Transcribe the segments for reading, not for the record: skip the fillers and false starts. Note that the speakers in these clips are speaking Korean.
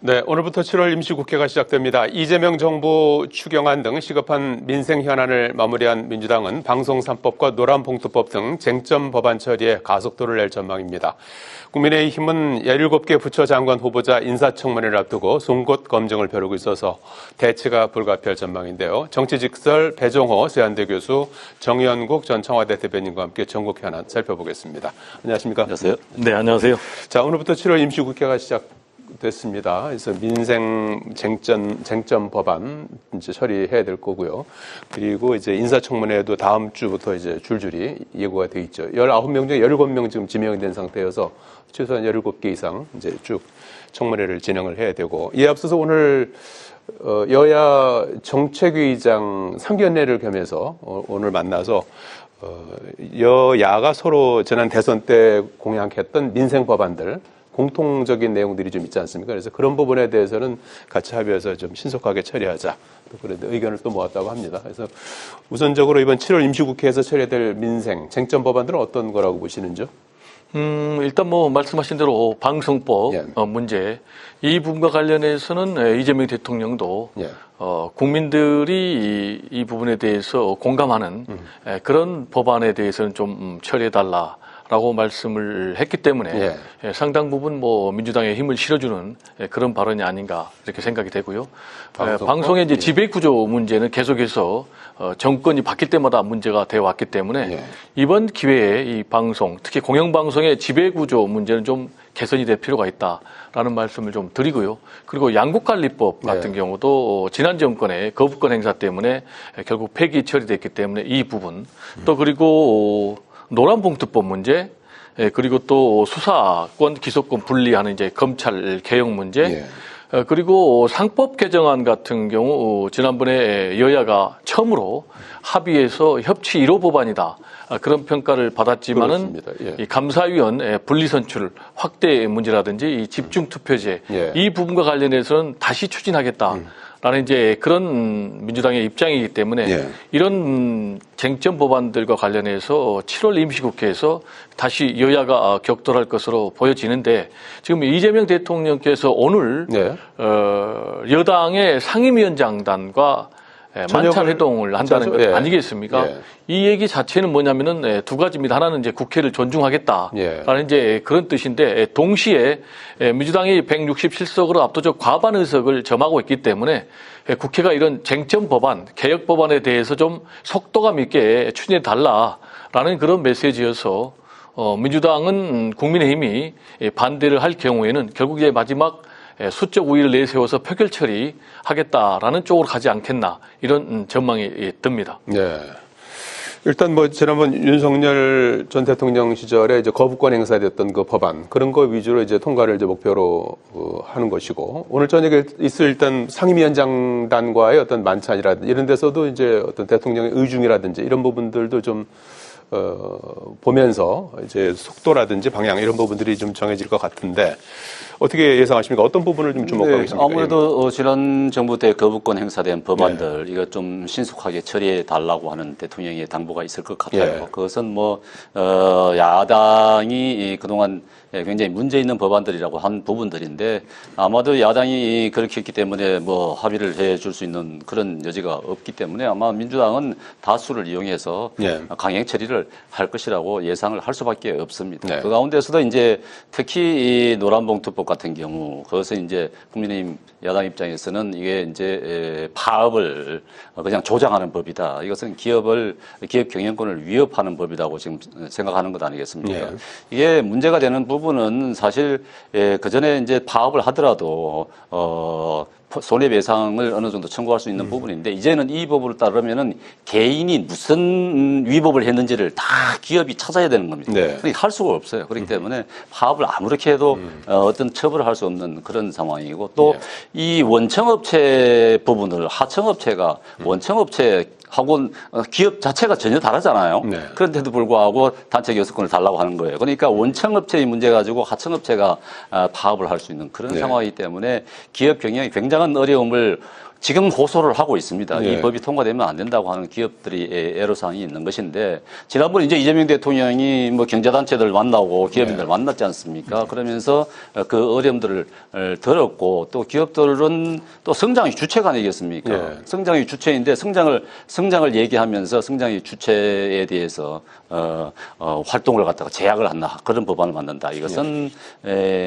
네, 오늘부터 7월 임시국회가 시작됩니다. 이재명 정부 추경안 등 시급한 민생 현안을 마무리한 민주당은 방송 3법과 노란봉투법 등 쟁점 법안 처리에 가속도를 낼 전망입니다. 국민의힘은 17개 부처 장관 후보자 인사청문회를 앞두고 송곳 검증을 벼르고 있어서 대치가 불가피할 전망인데요. 정치직설 배종호 세한대 교수, 정의연국 전 청와대 대변인과 함께 전국 현안 살펴보겠습니다. 안녕하십니까? 안녕하세요. 네, 안녕하세요. 자, 오늘부터 7월 임시국회가 시작됐습니다. 그래서 민생 쟁점 법안 이제 처리해야 될 거고요. 그리고 이제 인사청문회도 다음 주부터 이제 줄줄이 예고가 돼 있죠. 19명 중에 17명 지금 지명이 된 상태여서 최소한 17개 이상 이제 쭉 청문회를 진행을 해야 되고, 이에 앞서서 오늘 여야 정책위의장 상견례를 겸해서 오늘 만나서 여야가 서로 지난 대선 때 공약했던 민생 법안들, 공통적인 내용들이 좀 있지 않습니까? 그래서 그런 부분에 대해서는 같이 합의해서 좀 신속하게 처리하자. 또 그래도 의견을 또 모았다고 합니다. 그래서 우선적으로 이번 7월 임시국회에서 처리될 민생 쟁점 법안들은 어떤 거라고 보시는지요? 일단 말씀하신 대로 방송법 문제, 이 부분과 관련해서는 이재명 대통령도 국민들이 이 부분에 대해서 공감하는 그런 법안에 대해서는 좀 처리해달라 라고 말씀을 했기 때문에 상당 부분 민주당에 힘을 실어주는 그런 발언이 아닌가 이렇게 생각이 되고요. 방송의 이제 지배구조 문제는 계속해서 정권이 바뀔 때마다 문제가 되어 왔기 때문에 이번 기회에 이 방송, 특히 공영방송의 지배구조 문제는 좀 개선이 될 필요가 있다라는 말씀을 좀 드리고요. 그리고 양국관리법 같은 경우도 지난 정권의 거부권 행사 때문에 결국 폐기 처리됐기 때문에 이 부분, 또 그리고 노란봉투법 문제, 그리고 또 수사권, 기소권 분리하는 이제 검찰 개혁 문제, 그리고 상법 개정안 같은 경우 지난번에 여야가 처음으로 합의해서 협치 1호 법안이다, 그런 평가를 받았지만은 이 감사위원 분리선출 확대 문제라든지 이 집중투표제 이 부분과 관련해서는 다시 추진하겠다. 라는 이제 그런 민주당의 입장이기 때문에 이런 쟁점 법안들과 관련해서 7월 임시국회에서 다시 여야가 격돌할 것으로 보여지는데, 지금 이재명 대통령께서 오늘 여당의 상임위원장단과 만찬 회동을 한다는 것 아니겠습니까? 이 얘기 자체는 뭐냐면은 두 가지입니다. 하나는 이제 국회를 존중하겠다라는 이제 그런 뜻인데, 동시에 민주당이 167석으로 압도적 과반 의석을 점하고 있기 때문에 국회가 이런 쟁점 법안, 개혁 법안에 대해서 좀 속도감 있게 추진해 달라라는 그런 메시지여서 민주당은 국민의힘이 반대를 할 경우에는 결국 이제 마지막 수적 우위를 내세워서 표결 처리하겠다라는 쪽으로 가지 않겠나, 이런 전망이 듭니다. 일단 지난번 윤석열 전 대통령 시절에 이제 거부권 행사됐던 그 법안, 그런 거 위주로 이제 통과를 이제 목표로 하는 것이고, 오늘 저녁에 있을 일단 상임위원장단과의 어떤 만찬이라든지 이런 데서도 이제 어떤 대통령의 의중이라든지 이런 부분들도 좀 보면서 이제 속도라든지 방향 이런 부분들이 좀 정해질 것 같은데, 어떻게 예상하십니까? 어떤 부분을 좀 주목하겠습니까? 아무래도 지난 정부 때 거부권 행사된 법안들 이거 좀 신속하게 처리해 달라고 하는 대통령의 당부가 있을 것 같아요. 그것은 야당이 그동안 굉장히 문제 있는 법안들이라고 한 부분들인데, 아마도 야당이 그렇게 했기 때문에 합의를 해 줄 수 있는 그런 여지가 없기 때문에 아마 민주당은 다수를 이용해서 강행 처리를 할 것이라고 예상을 할 수밖에 없습니다. 그 가운데서도 이제 특히 이 노란봉투법 같은 경우, 그것은 이제 국민의힘 야당 입장에서는 이게 이제 파업을 그냥 조장하는 법이다. 이것은 기업 경영권을 위협하는 법이라고 지금 생각하는 것 아니겠습니까? 이게 문제가 되는 부분은 사실 그 전에 이제 파업을 하더라도 손해배상을 어느 정도 청구할 수 있는 부분인데, 이제는 이 법을 따르면은 개인이 무슨 위법을 했는지를 다 기업이 찾아야 되는 겁니다. 그러니까 할 수가 없어요. 그렇기 때문에 파업을 아무렇게 해도 어떤 처벌을 할 수 없는 그런 상황이고, 또 이 원청업체 부분을 하청업체가 원청업체 하고 기업 자체가 전혀 다르잖아요. 그런데도 불구하고 단체 교섭권을 달라고 하는 거예요. 그러니까 원청업체의 문제 가지고 하청업체가 파업을 할 수 있는 그런 상황이기 때문에 기업 경영에 굉장한 어려움을 지금 고소를 하고 있습니다. 예. 이 법이 통과되면 안 된다고 하는 기업들이 애로사항이 있는 것인데 지난번에 이제 이재명 대통령이 뭐 경제단체들 만나고 기업인들 만났지 않습니까? 그러면서 그 어려움들을 들었고 또 기업들은 또 성장의 주체가 아니겠습니까? 예. 성장의 주체인데 성장을 얘기하면서 성장의 주체에 대해서 활동을 갖다가 제약을 한다 그런 법안을 만든다. 이것은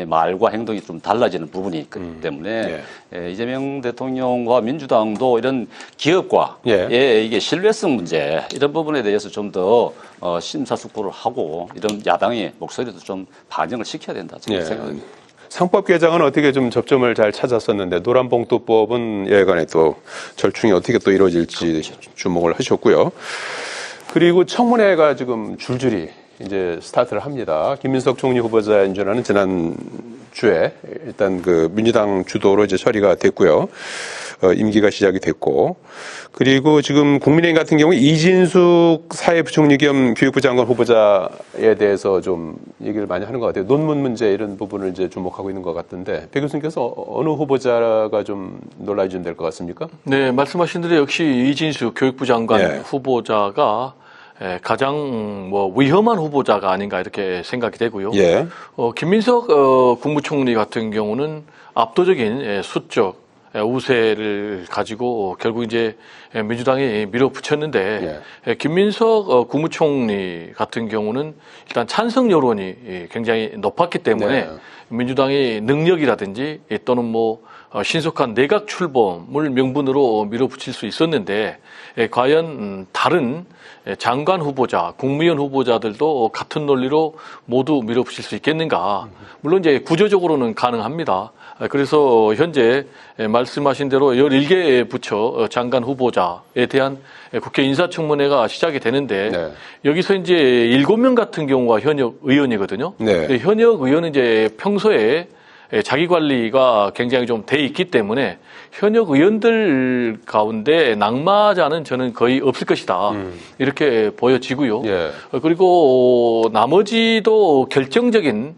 말과 행동이 좀 달라지는 부분이 있기 때문에 이재명 대통령과 민주당도 이런 기업과 이게 신뢰성 문제 이런 부분에 대해서 좀 더 심사숙고를 하고 이런 야당의 목소리도 좀 반영을 시켜야 된다 저는 생각합니다. 상법 개정은 어떻게 좀 접점을 잘 찾았었는데 노란봉투법은 예간에 또 절충이 어떻게 또 이루어질지 주목을 하셨고요. 그리고 청문회가 지금 줄줄이 이제 스타트를 합니다. 김민석 총리 후보자 인준안은 지난주에 일단 그 민주당 주도로 이제 처리가 됐고요. 임기가 시작이 됐고. 그리고 지금 국민의힘 같은 경우 이진숙 사회부총리 겸 교육부 장관 후보자에 대해서 좀 얘기를 많이 하는 것 같아요. 논문 문제 이런 부분을 이제 주목하고 있는 것 같은데 배 교수님께서 어느 후보자가 좀 논란이 좀 될 것 같습니까? 네, 말씀하신 대로 역시 이진숙 교육부 장관 후보자가 가장 뭐 위험한 후보자가 아닌가 이렇게 생각이 되고요. 김민석 국무총리 같은 경우는 압도적인 수적 우세를 가지고 결국 이제 민주당이 밀어붙였는데 김민석 국무총리 같은 경우는 일단 찬성 여론이 굉장히 높았기 때문에 민주당의 능력이라든지 또는 뭐 신속한 내각 출범을 명분으로 밀어붙일 수 있었는데 과연 다른 장관 후보자, 국무위원 후보자들도 같은 논리로 모두 밀어붙일 수 있겠는가? 물론 이제 구조적으로는 가능합니다. 그래서 현재 말씀하신 대로 11개 부처 장관 후보자에 대한 국회 인사청문회가 시작이 되는데 여기서 이제 7명 같은 경우가 현역 의원이거든요. 현역 의원은 이제 평소에 자기 관리가 굉장히 좀 돼 있기 때문에 현역 의원들 가운데 낙마자는 저는 거의 없을 것이다. 이렇게 보여지고요. 그리고 나머지도 결정적인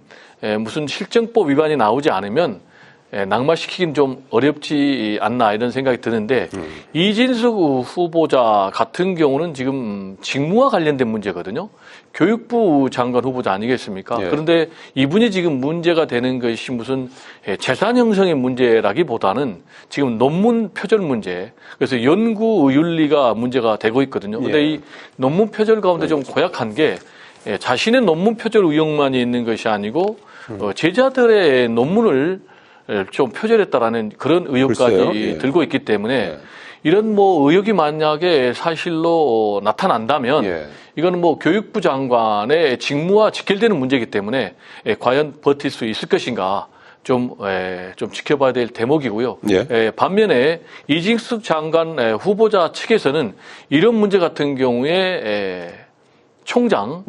무슨 실정법 위반이 나오지 않으면 낙마시키긴 좀 어렵지 않나 이런 생각이 드는데 이진숙 후보자 같은 경우는 지금 직무와 관련된 문제거든요. 교육부 장관 후보자 아니겠습니까? 그런데 이분이 지금 문제가 되는 것이 무슨 재산 형성의 문제라기보다는 지금 논문 표절 문제, 그래서 연구 윤리가 문제가 되고 있거든요. 그런데 이 논문 표절 가운데 좀 고약한 게 자신의 논문 표절 의혹만이 있는 것이 아니고 제자들의 논문을 좀 표절했다라는 그런 의혹까지 들고 있기 때문에 이런 뭐 의혹이 만약에 사실로 나타난다면 이거는 뭐 교육부 장관의 직무와 직결되는 문제이기 때문에 과연 버틸 수 있을 것인가 좀 지켜봐야 될 대목이고요. 반면에 이진숙 장관 후보자 측에서는 이런 문제 같은 경우에 총장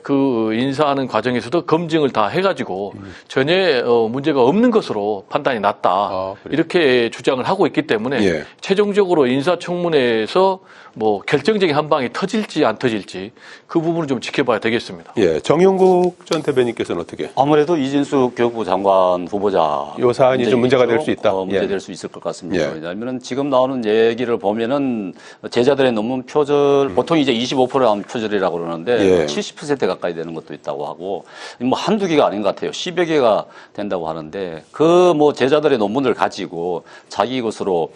그 인사하는 과정에서도 검증을 다 해가지고 전혀 문제가 없는 것으로 판단이 났다 이렇게 주장을 하고 있기 때문에 최종적으로 인사청문회에서 뭐 결정적인 한 방이 터질지 안 터질지 그 부분을 좀 지켜봐야 되겠습니다. 정용국 전 대변인께서는 어떻게? 아무래도 이진숙 교육부 장관 후보자 이 사안이 좀 문제가 될 수 있다. 문제될 수 있을 것 같습니다. 왜냐하면 지금 나오는 얘기를 보면은 제자들의 논문 표절 보통 이제 25%를 하면 표절이라고 그러는데 70% 가까이 되는 것도 있다고 하고 뭐 한두 개가 아닌 것 같아요. 10여 개가 된다고 하는데 그 뭐 제자들의 논문을 가지고 자기 것으로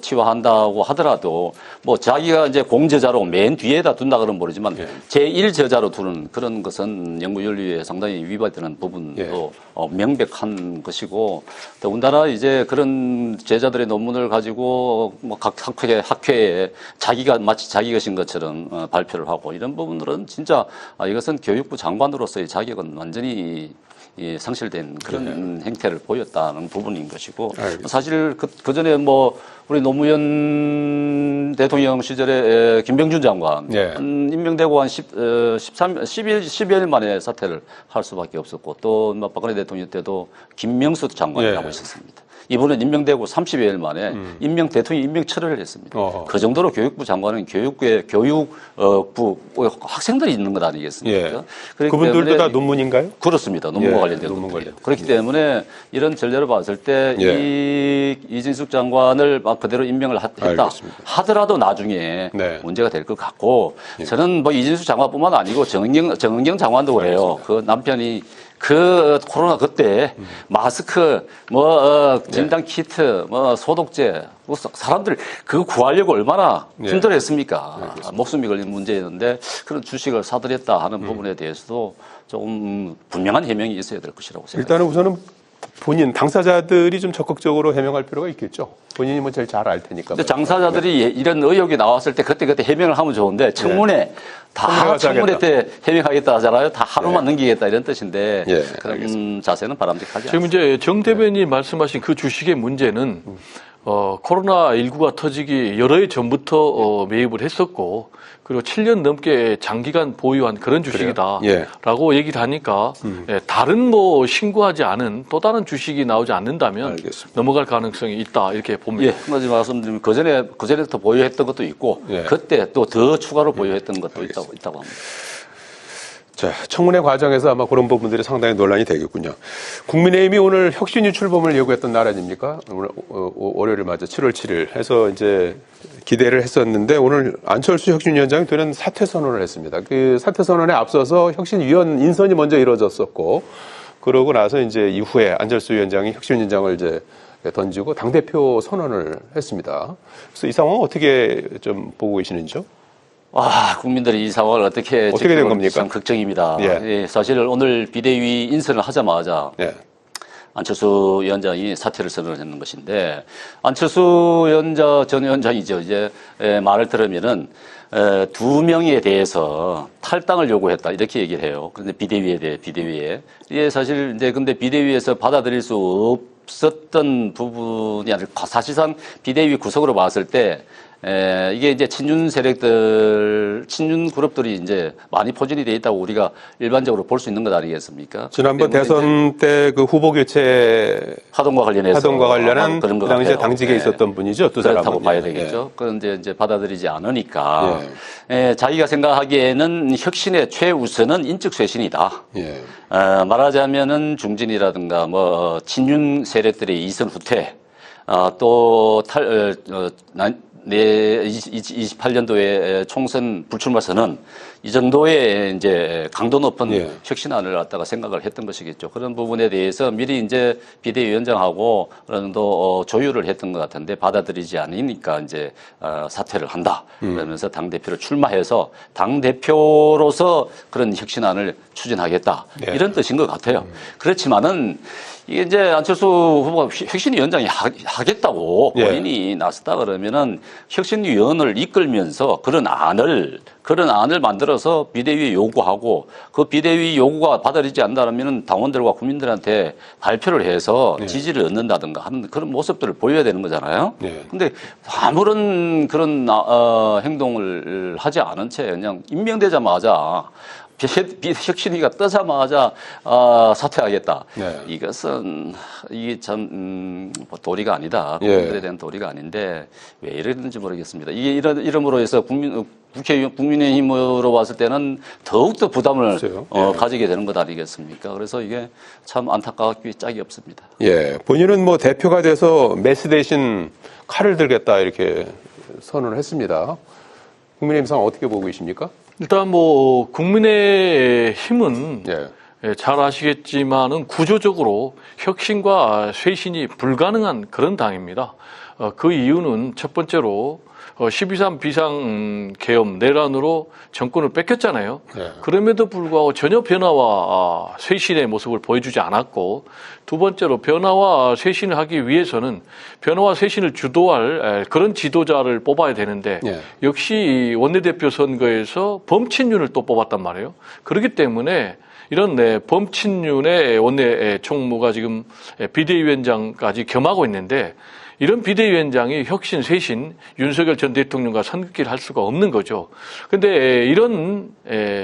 치화한다고 하더라도 뭐 자기가 이제 공저자로 맨 뒤에다 둔다 그러면 모르지만 제1저자로 두는 그런 것은 연구윤리에 상당히 위반되는 부분도 명백한 것이고 더군다나 이제 그런 제자들의 논문을 가지고 뭐 각 학회에 자기가 마치 자기 것인 것처럼 발표를 하고 이런 부분들은 진짜 이것은 교육부 장관으로서의 자격은 완전히 상실된 그런 행태를 보였다는 부분인 것이고 사실 그 전에 뭐 우리 노무현 대통령 시절에 김병준 장관 임명되고 한 12일 만에 사퇴를 할 수밖에 없었고 또 박근혜 대통령 때도 김명수 장관이라고 있었습니다. 이번에 임명되고 30여일 만에 대통령 임명 철회를 했습니다. 그 정도로 교육부 장관은 교육부 학생들이 있는 것 아니겠습니까? 예. 그분들도 다 논문인가요? 그렇습니다. 논문과 예, 관련된 논문 것들이에요. 관련. 그렇기 때문에 이런 전례를 봤을 때 이진숙 장관을 막 그대로 임명을 했다 알겠습니다. 하더라도 나중에 네. 문제가 될 것 같고 저는 뭐 이진숙 장관뿐만 아니고 정은경 장관도 그래요. 그 남편이 그 코로나 그때 마스크, 진단 키트, 소독제, 사람들 그거 구하려고 얼마나 힘들어했습니까? 목숨이 걸린 문제였는데 그런 주식을 사들였다 하는 부분에 대해서도 조금 분명한 해명이 있어야 될 것이라고 생각합니다. 일단은 우선은 본인 당사자들이 좀 적극적으로 해명할 필요가 있겠죠. 본인이 뭐 제일 잘 알 테니까. 근데 당사자들이 이런 의혹이 나왔을 때 그때 해명을 하면 좋은데 청문회 다 청문회 때 해명하겠다 하잖아요. 다 하루만 넘기겠다 이런 뜻인데 그런 자세는 바람직하지 않습니다. 지금 이제 정 대변인이 말씀하신 그 주식의 문제는 코로나19가 터지기 여러 해 전부터 매입을 했었고 그리고 7년 넘게 장기간 보유한 그런 주식이다라고 얘기를 하니까 다른 뭐 신고하지 않은 또 다른 주식이 나오지 않는다면 넘어갈 가능성이 있다 이렇게 봅니다. 한 가지 말씀드리면 그전에부터 보유했던 것도 있고 그때 또 더 추가로 보유했던 것도 있다고 합니다. 자, 청문회 과정에서 아마 그런 부분들이 상당히 논란이 되겠군요. 국민의힘이 오늘 혁신위 출범을 예고했던 날 아닙니까? 오늘 월요일 맞아 7월 7일 해서 이제 기대를 했었는데 오늘 안철수 혁신위원장이 되는 사퇴 선언을 했습니다. 그 사퇴 선언에 앞서서 혁신위원 인선이 먼저 이루어졌었고 그러고 나서 이제 이후에 안철수 위원장이 혁신위원장을 이제 던지고 당대표 선언을 했습니다. 그래서 이 상황 어떻게 좀 보고 계시는지요? 국민들이 이 상황을 어떻게 된 겁니까? 참 걱정입니다. 사실 오늘 비대위 인선을 하자마자 안철수 위원장이 사퇴를 선언했는 것인데 안철수 전 위원장이죠. 이제 말을 들으면은 2명에 대해서 탈당을 요구했다 이렇게 얘기를 해요. 그런데 비대위에 이게 사실 이제 근데 비대위에서 받아들일 수 없었던 부분이 아니라 사실상 비대위 구성으로 봤을 때 이게 이제 친윤 그룹들이 이제 많이 포진이 돼 있다고 우리가 일반적으로 볼 수 있는 것 아니겠습니까? 지난번 대선 때 그 후보 교체 하동과 관련한 그런 그 당시에 당직에 있었던 분이죠. 두 사람은. 그렇다고 봐야 되겠죠. 그런데 이제 받아들이지 않으니까 자기가 생각하기에는 혁신의 최우선은 인적 쇄신이다. 말하자면은 중진이라든가 친윤 세력들의 이선 후퇴, 또 28년도에 총선 불출마 선언 이 정도의 이제 강도 높은 혁신안을 갖다가 생각을 했던 것이겠죠. 그런 부분에 대해서 미리 이제 비대위원장하고 어느 정도 조율을 했던 것 같은데 받아들이지 않으니까 이제 사퇴를 한다. 그러면서 당대표를 출마해서 당대표로서 그런 혁신안을 추진하겠다. 이런 뜻인 것 같아요. 그렇지만은 이게 이제 안철수 후보가 혁신위원장이 하겠다고 본인이 나섰다 그러면은 혁신위원을 이끌면서 그런 안을 만들어서 비대위에 요구하고 그 비대위 요구가 받아들이지 않는다면은 당원들과 국민들한테 발표를 해서 지지를 얻는다든가 하는 그런 모습들을 보여야 되는 거잖아요. 근데 아무런 그런 행동을 하지 않은 채 그냥 임명되자마자 혁신위가 뜨자마자 사퇴하겠다. 이것은 이게 참 도리가 아니다. 국민들에 대한 도리가 아닌데 왜 이러는지 모르겠습니다. 이게 이름으로 해서 국민의힘으로 봤을 때는 더욱더 부담을 가지게 되는 것 아니겠습니까? 그래서 이게 참 안타깝기 짝이 없습니다. 본인은 뭐 대표가 돼서 메스 대신 칼을 들겠다 이렇게 선언을 했습니다. 국민의힘 상황 어떻게 보고 계십니까? 일단 국민의힘은 잘 아시겠지만은 구조적으로 혁신과 쇄신이 불가능한 그런 당입니다. 그 이유는 첫 번째로 12.3 비상계엄 내란으로 정권을 뺏겼잖아요. 그럼에도 불구하고 전혀 변화와 쇄신의 모습을 보여주지 않았고 두 번째로 변화와 쇄신을 하기 위해서는 변화와 쇄신을 주도할 그런 지도자를 뽑아야 되는데 역시 원내대표 선거에서 범친윤을 또 뽑았단 말이에요. 그렇기 때문에 이런 범친윤의 원내 총무가 지금 비대위원장까지 겸하고 있는데 이런 비대위원장이 혁신, 쇄신, 윤석열 전 대통령과 선긋기를 할 수가 없는 거죠. 근데 이런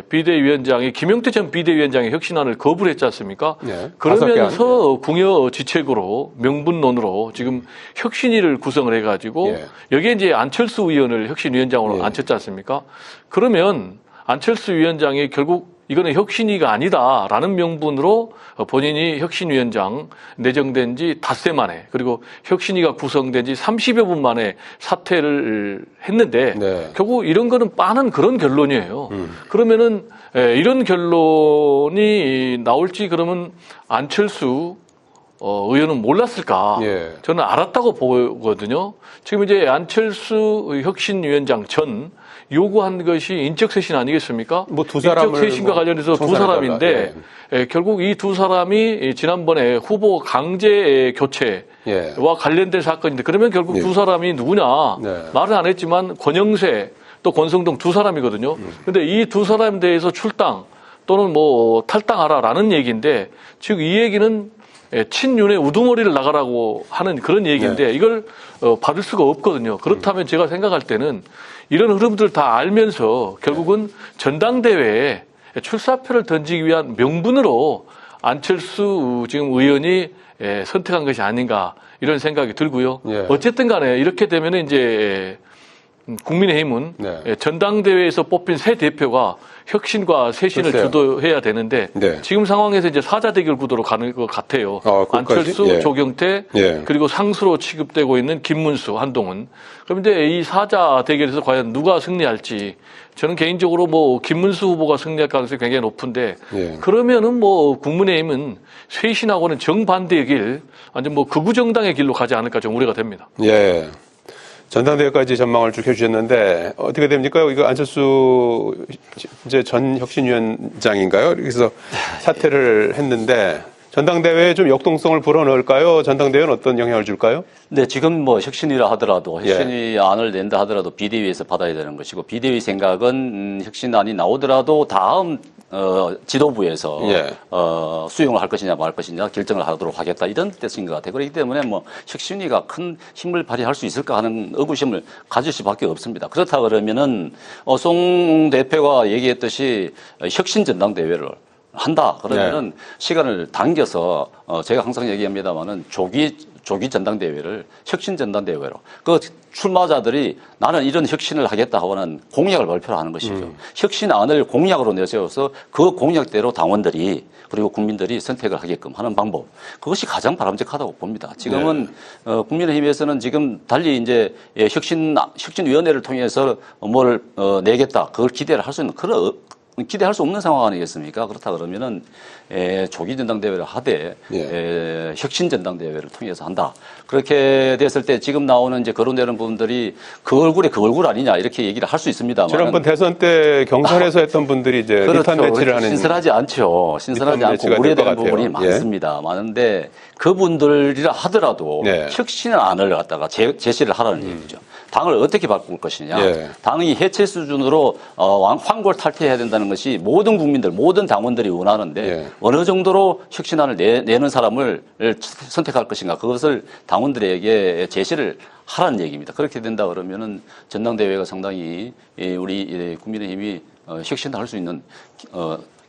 비대위원장이 김용태 전 비대위원장의 혁신안을 거부를 했지 않습니까? 네, 그러면서 궁여지책으로 명분론으로 지금 혁신위를 구성을 해가지고 여기에 이제 안철수 의원을 혁신위원장으로 앉혔지 않습니까? 그러면 안철수 위원장이 결국 이거는 혁신위가 아니다라는 명분으로 본인이 혁신위원장 내정된 지 닷새 만에 그리고 혁신위가 구성된 지 30여 분 만에 사퇴를 했는데 결국 이런 거는 빠는 그런 결론이에요. 그러면은 이런 결론이 나올지 그러면 안철수 의원은 몰랐을까? 저는 알았다고 보거든요. 지금 이제 안철수 혁신위원장 전 요구한 것이 인적쇄신 아니겠습니까? 뭐 두 사람을 인적쇄신과 관련해서 두 사람인데 결국 이 두 사람이 지난번에 후보 강제 교체와 관련된 사건인데 그러면 결국 두 사람이 누구냐? 말은 안 했지만 권영세 또 권성동 두 사람이거든요. 근데 이 두 사람에 대해서 출당 또는 뭐 탈당하라라는 얘기인데 즉 이 얘기는 친윤의 우두머리를 나가라고 하는 그런 얘기인데 이걸 받을 수가 없거든요. 그렇다면 제가 생각할 때는 이런 흐름들을 다 알면서 결국은 전당대회에 출사표를 던지기 위한 명분으로 안철수 지금 의원이 선택한 것이 아닌가 이런 생각이 들고요. 어쨌든 간에 이렇게 되면 이제 국민의힘은 전당대회에서 뽑힌 새 대표가 혁신과 쇄신을 주도해야 되는데 지금 상황에서 이제 사자 대결 구도로 가는 것 같아요. 안철수, 조경태 그리고 상수로 취급되고 있는 김문수, 한동훈. 그런데 이 사자 대결에서 과연 누가 승리할지 저는 개인적으로 뭐 김문수 후보가 승리할 가능성이 굉장히 높은데 그러면은 뭐 국민의힘은 쇄신하고는 정반대의 길, 완전 뭐 극우 정당의 길로 가지 않을까 좀 우려가 됩니다. 전당대회까지 전망을 쭉 해주셨는데 어떻게 됩니까? 이거 안철수 이제 전 혁신위원장인가요? 그래서 사퇴를 했는데 전당대회에 좀 역동성을 불어넣을까요? 전당대회는 어떤 영향을 줄까요? 네, 지금 뭐 혁신위라 하더라도 혁신위 안을 낸다 하더라도 비대위에서 받아야 되는 것이고 비대위 생각은 혁신안이 나오더라도 다음 지도부에서 수용을 할 것이냐 말 것이냐 결정을 하도록 하겠다 이런 뜻인 것 같아요. 그렇기 때문에 뭐 혁신위가 큰 힘을 발휘할 수 있을까 하는 의구심을 가질 수밖에 없습니다. 그렇다 그러면은 송 대표가 얘기했듯이 혁신 전당대회를 한다 그러면은 시간을 당겨서 제가 항상 얘기합니다만은 조기 전당대회를 혁신 전당대회로 그 출마자들이 나는 이런 혁신을 하겠다 하고는 공약을 발표를 하는 것이죠. 혁신안을 공약으로 내세워서 그 공약대로 당원들이 그리고 국민들이 선택을 하게끔 하는 방법 그것이 가장 바람직하다고 봅니다. 지금은 국민의힘에서는 지금 달리 이제 혁신위원회를 통해서 뭘 내겠다 그걸 기대를 할 수 있는 그런 기대할 수 없는 상황 아니겠습니까? 그렇다 그러면은 조기 전당대회를 하되 혁신 전당대회를 통해서 한다. 그렇게 됐을 때 지금 나오는 이제 거론되는 부분들이 그 얼굴에 그 얼굴 아니냐 이렇게 얘기를 할 수 있습니다만 지난번 대선 때 경선에서 했던 분들이 이제 리턴 매치를 하는 신선하지 않죠. 신선하지 않고 우려되는 부분이 많습니다. 많은데 그분들이라 하더라도 혁신안을 갖다가 제시를 하라는 얘기죠. 당을 어떻게 바꿀 것이냐. 당이 해체 수준으로 황골탈퇴해야 된다는 것이 모든 국민들, 모든 당원들이 원하는데 어느 정도로 혁신안을 내는 사람을 선택할 것인가. 그것을 당원들에게 제시를 하라는 얘기입니다. 그렇게 된다 그러면은 전당대회가 상당히 우리 국민의힘이 혁신을 할 수 있는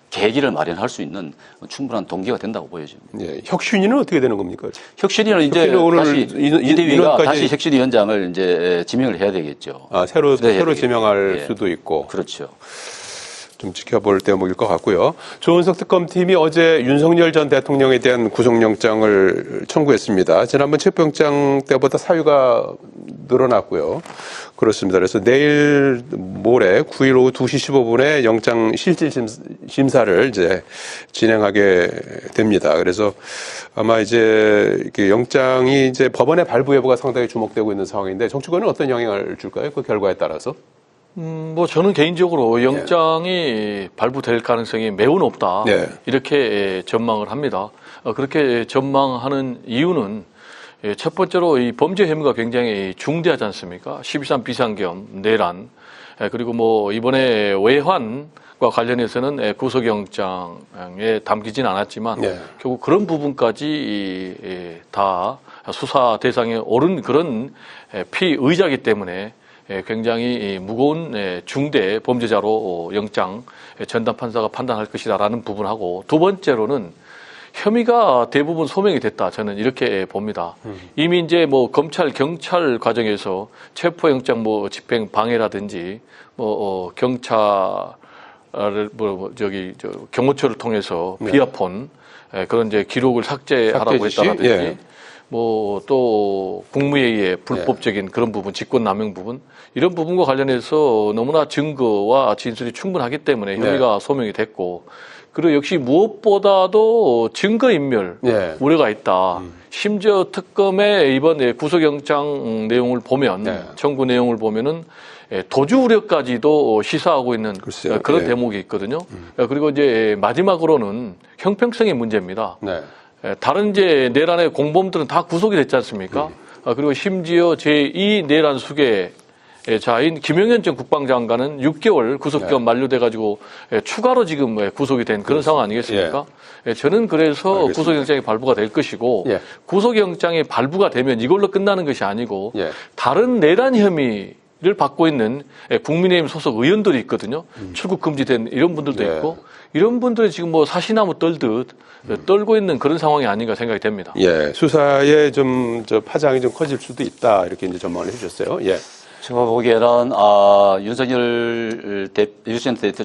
계기를 마련할 수 있는 충분한 동기가 된다고 보여집니다. 혁신위는 어떻게 되는 겁니까? 혁신위는 이제 다시 비대위가 다시 혁신위원장을 이제 지명을 해야 되겠죠. 새로 지명할 수도 있고. 그렇죠. 좀 지켜볼 대목일 것 같고요. 조은석 특검팀이 어제 윤석열 전 대통령에 대한 구속영장을 청구했습니다. 지난번 체포영장 때보다 사유가 늘어났고요. 그렇습니다. 그래서 내일 모레 9일 오후 2시 15분에 영장 실질 심사를 이제 진행하게 됩니다. 그래서 아마 이제 영장이 이제 법원의 발부 여부가 상당히 주목되고 있는 상황인데 정치권은 어떤 영향을 줄까요? 그 결과에 따라서? 뭐 저는 개인적으로 영장이 발부될 가능성이 매우 높다. 이렇게 전망을 합니다. 그렇게 전망하는 이유는 첫 번째로 이 범죄 혐의가 굉장히 중대하지 않습니까? 12.3 비상겸, 내란, 그리고 뭐 이번에 외환과 관련해서는 구속영장에 담기진 않았지만 네. 결국 그런 부분까지 다 수사 대상에 오른 그런 피의자이기 때문에 굉장히 무거운 중대 범죄자로 영장 전담 판사가 판단할 것이다라는 부분하고, 두 번째로는 혐의가 대부분 소명이 됐다, 저는 이렇게 봅니다. 이미 이제 뭐 검찰 경찰 과정에서 체포영장 뭐 집행 방해라든지 경찰을 경호처를 통해서 네. 비아폰 그런 이제 기록을 삭제하라고 삭제 지시? 했다라든지 예. 뭐 또 국무회의의 불법적인 그런 부분, 직권남용 부분, 이런 부분과 관련해서 너무나 증거와 진술이 충분하기 때문에 혐의가 소명이 됐고, 그리고 역시 무엇보다도 증거인멸 예. 우려가 있다. 심지어 특검의 이번 구속영장 내용을 보면, 네. 청구 내용을 보면은 도주 우려까지도 시사하고 있는 글쎄요. 그런 예. 대목이 있거든요. 그리고 이제 마지막으로는 형평성의 문제입니다. 네. 다른 이제 내란의 공범들은 다 구속이 됐지 않습니까? 그리고 심지어 제2 내란 수괴자인 김영현 전 국방장관은 6개월 구속기간 만료돼가지고 추가로 지금 구속이 된 그런 상황 아니겠습니까? 저는 그래서 알겠습니다. 구속영장이 발부가 될 것이고, 예. 구속영장이 발부가 되면 이걸로 끝나는 것이 아니고 예. 다른 내란 혐의를 받고 있는 국민의힘 소속 의원들이 있거든요. 출국 금지된 이런 분들도 예. 있고, 이런 분들이 지금 뭐 사시나무 떨듯 떨고 있는 그런 상황이 아닌가 생각이 됩니다. 예. 수사에 좀 파장이 좀 커질 수도 있다, 이렇게 이제 전망을 해주셨어요. 예. 제가 보기에는 윤석열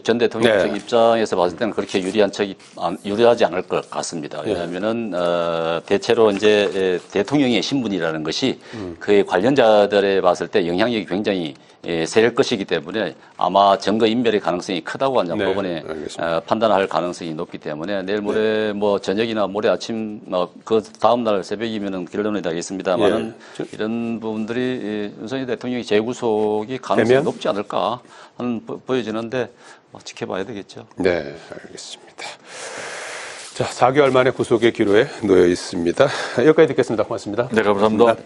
전 대통령 네. 측 입장에서 봤을 때는 그렇게 유리하지 않을 것 같습니다. 네. 왜냐하면은 대체로 이제 대통령의 신분이라는 것이 그의 관련자들에 봤을 때 영향력이 굉장히 셀 것이기 때문에 아마 증거 인멸의 가능성이 크다고 하는 네, 법원에 알겠습니다. 판단할 가능성이 높기 때문에 내일 모레 뭐 저녁이나 모레 아침 그 다음 날 새벽이면은 결론이 나겠습니다만은 예. 이런 부분들이 윤석열 대통령이 재구속이 가능성이 되면? 높지 않을까 하는 보여지는데 지켜봐야 되겠죠. 네, 알겠습니다. 자, 4개월 만에 구속의 기로에 놓여 있습니다. 여기까지 듣겠습니다. 고맙습니다. 네, 감사합니다.